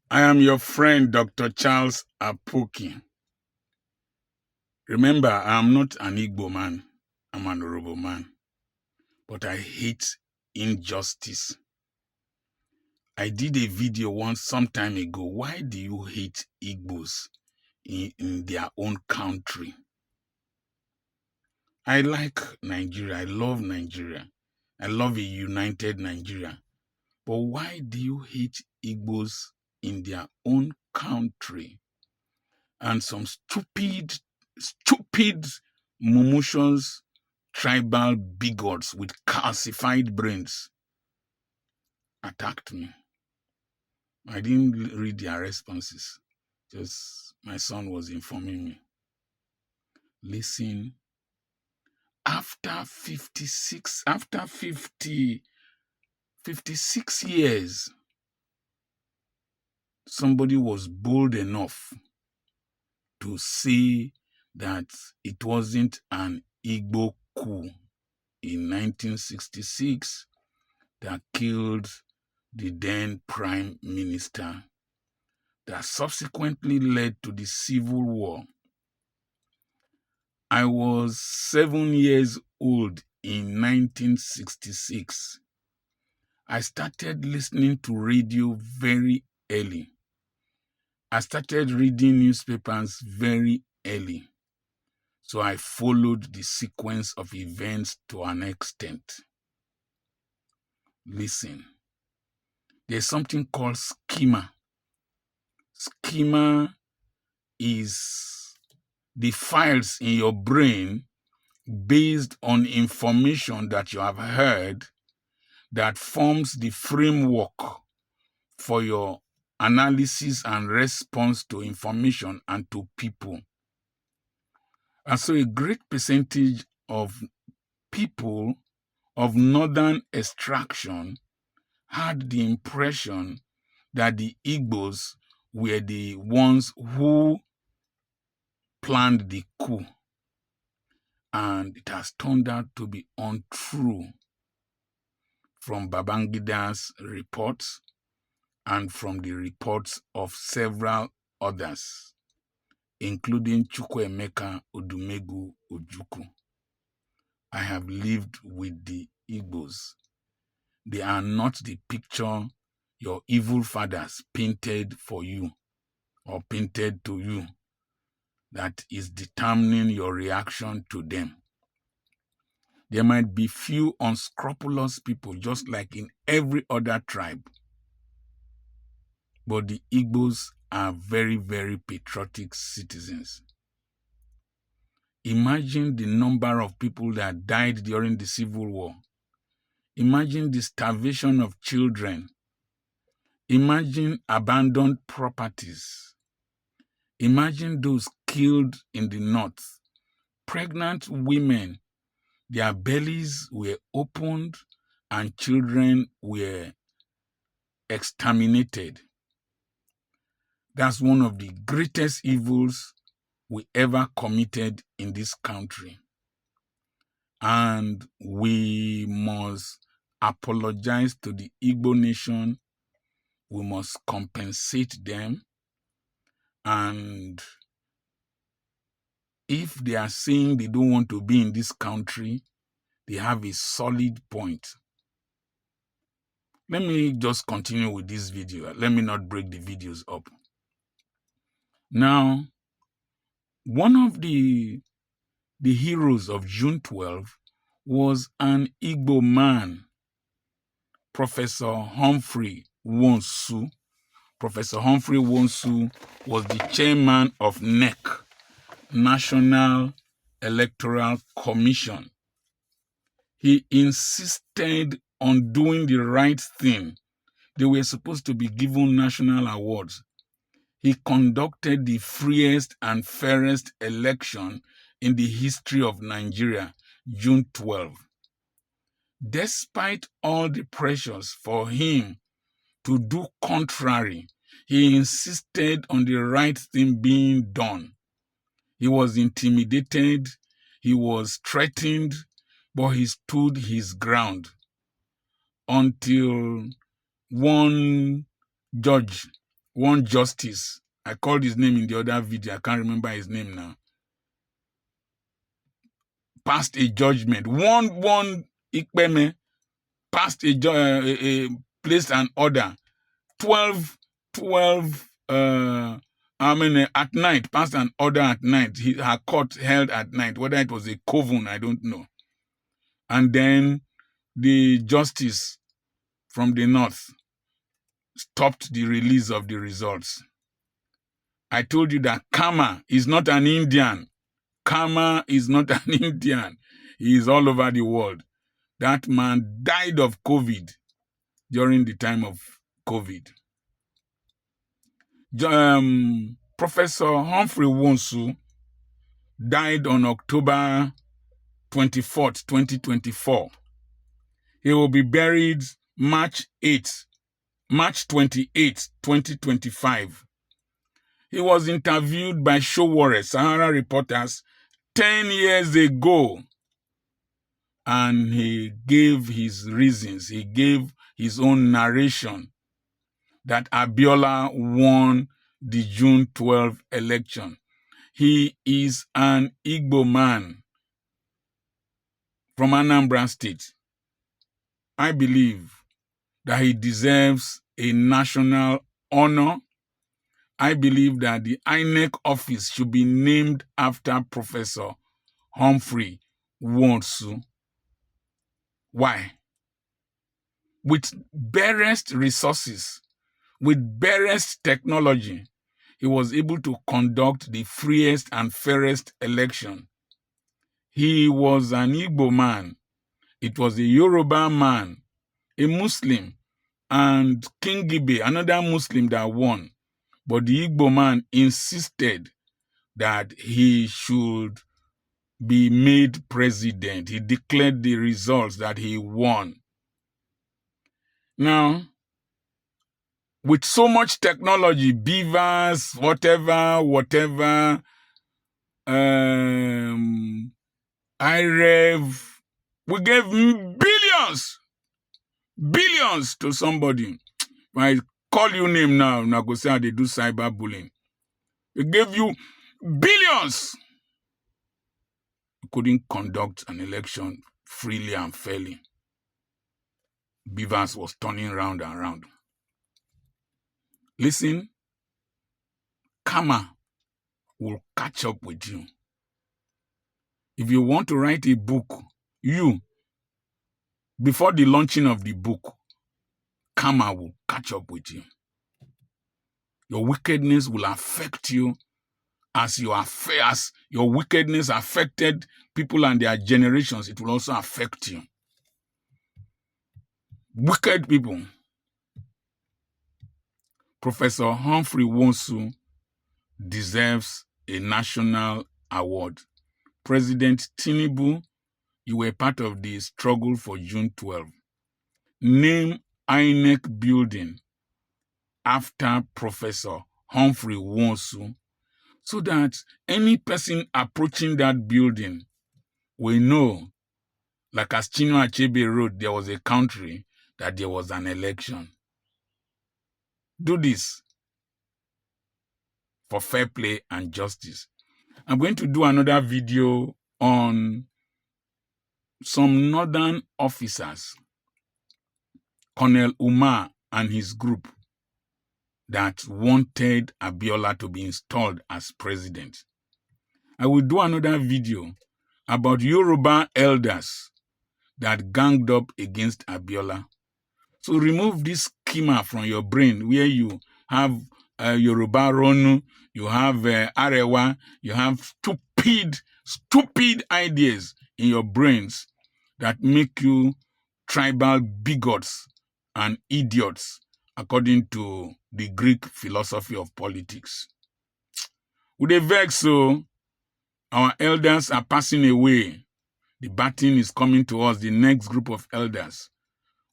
I am your friend, Dr. Charles Apoki. Remember, I am not an Igbo man. I'm an Orobo man. But I hate injustice. I did a video once some time ago. Why do you hate Igbos in their own country? I like Nigeria. I love Nigeria. I love a united Nigeria. But why do you hate Igbos in their own country? And some stupid mumutions, tribal bigots with calcified brains attacked me. I didn't read their responses. Just my son was informing me. Listen, after 56 years, somebody was bold enough to say that it wasn't an Igbo coup in 1966 that killed the then prime minister, that subsequently led to the Civil War. I was 7 years old in 1966. I started listening to radio very early. I started reading newspapers very early. So I followed the sequence of events to an extent. Listen, there's something called schema. Schema is the files in your brain based on information that you have heard that forms the framework for your analysis and response to information and to people. And so a great percentage of people of northern extraction had the impression that the Igbos were the ones who planned the coup. And it has turned out to be untrue from Babangida's reports and from the reports of several others, including Chukwuemeka Odumegu Ojukwu. I have lived with the Igbos. They are not the picture your evil fathers painted for you or painted to you that is determining your reaction to them. There might be few unscrupulous people, just like in every other tribe. But the Igbos are very, very patriotic citizens. Imagine the number of people that died during the Civil War. Imagine the starvation of children. Imagine abandoned properties. Imagine those killed in the north. Pregnant women, their bellies were opened and children were exterminated. That's one of the greatest evils we ever committed in this country. And we must apologize to the Igbo nation. We must compensate them. And if they are saying they don't want to be in this country, they have a solid point. Let me just continue with this video. Let me not break the videos up. Now, one of the heroes of June 12 was an Igbo man, Professor Humphrey Wonsu. Professor Humphrey Wonsu was the chairman of NEC, National Electoral Commission. He insisted on doing the right thing. They were supposed to be given national awards. He conducted the freest and fairest election in the history of Nigeria, June 12. Despite all the pressures for him to do contrary, he insisted on the right thing being done. He was intimidated, he was threatened, but he stood his ground until one judge one justice, I called his name in the other video, I can't remember his name now, passed a judgment. One Ikpeme passed placed an order. 12 at night, passed an order at night. Her court held at night, whether it was a coven, I don't know. And then the justice from the north stopped the release of the results. I told you that Kama is not an Indian. Kama is not an Indian. He is all over the world. That man died of COVID during the time of COVID. Professor Humphrey Wonsu died on October 24th, 2024. He will be buried March 28th, 2025. He was interviewed by Showore Sahara reporters 10 years ago, and he gave his reasons. He gave his own narration that Abiola won the June 12 election. He is an Igbo man from Anambra State. I believe that he deserves a national honor. I believe that the INEC office should be named after Professor Humphrey Wonsu. Why? With barest resources, with barest technology, he was able to conduct the freest and fairest election. He was an Igbo man. It was a Yoruba man, a Muslim, and King Gibe, another Muslim that won. But the Igbo man insisted that he should be made president. He declared the results that he won. Now, with so much technology, beavers, whatever, IREV, we gave billions to somebody. If I call you name now, I go say they do cyberbullying. We gave you billions. You couldn't conduct an election freely and fairly. Beavers was turning round and round. Listen, karma will catch up with you. If you want to write a book, before the launching of the book, karma will catch up with you. Your wickedness will affect you as your wickedness affected people and their generations. It will also affect you. Wicked people. Professor Humphrey Wonsu deserves a national award. President Tinubu, you were part of the struggle for June 12. Name INEC building after Professor Humphrey Wonsu so that any person approaching that building will know, like as Chinua Achebe wrote, there was a country, that there was an election. Do this for fair play and justice. I'm going to do another video on some northern officers, Colonel Umar and his group, that wanted Abiola to be installed as president. I will do another video about Yoruba elders that ganged up against Abiola. So remove this schema from your brain where you have Yoruba Ronu, you have Arewa, you have stupid ideas in your brains that make you tribal bigots and idiots according to the Greek philosophy of politics. With a vex, so our elders are passing away. The baton is coming to us, the next group of elders.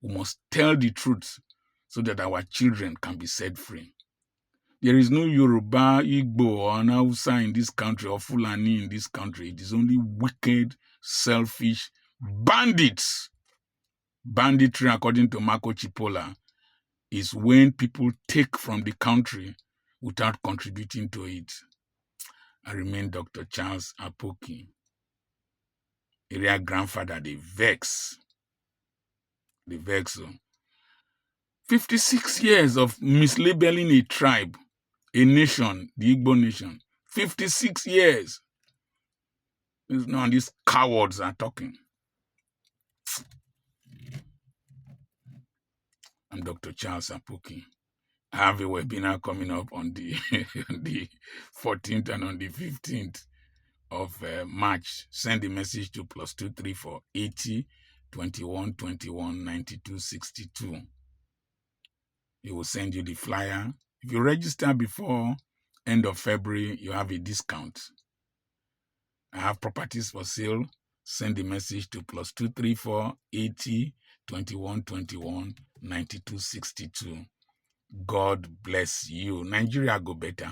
We must tell the truth so that our children can be set free. There is no Yoruba, Igbo, or Hausa in this country, or Fulani in this country. It is only wicked, selfish bandits. Banditry, according to Marco Cipolla, is when people take from the country without contributing to it. I remain Dr. Charles Apoki. Area grandfather, the vex. The vex. 56 years of mislabeling a tribe, a nation, the Igbo nation. 56 years. Now these cowards are talking. I'm Dr. Charles Apoki. I have a webinar coming up on the, the 14th and on the 15th of March. Send a message to +234 80 21 21 92 62. It will send you the flyer. If you register before end of February, you have a discount. I have properties for sale. Send a message to +234 80 21 21 92 62. God bless you. Nigeria go better.